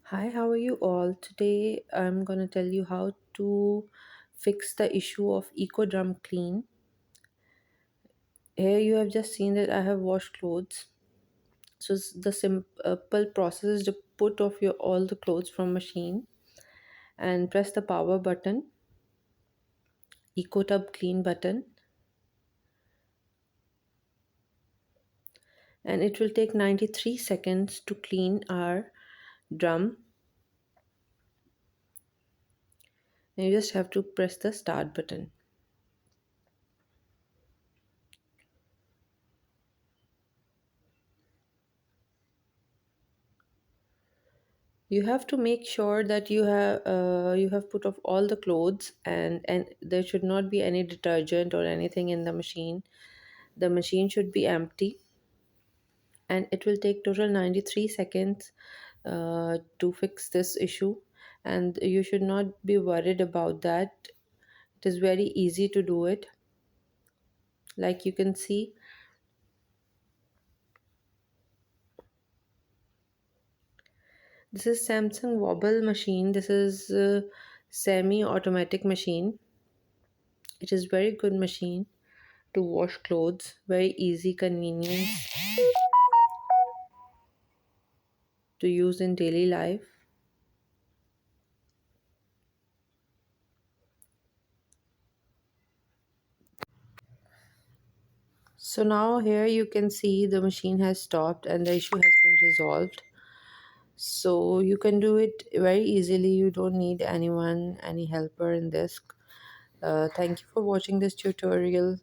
Hi, how are you all? Today I'm going to tell you how to fix the issue of Ecodrum clean. Here you have just seen that I have washed clothes. So the simple process is to put off your all the clothes from machine and press the power button, Ecotub clean button, and it will take 93 seconds to clean our drum. And you just have to press the start button. You have to make sure that you have put off all the clothes, and there should not be any detergent or anything in the machine. The machine should be empty, and it will take total 93 seconds to fix this issue, and you should not be worried about that. It is very easy to do it. Like you can see, this is Samsung wobble machine. This is semi automatic machine. It is very good machine to wash clothes, very easy, convenient to use in daily life. So now here you can see the machine has stopped and the issue has been resolved. So you can do it very easily. You don't need anyone, any helper in this. Thank you for watching this tutorial.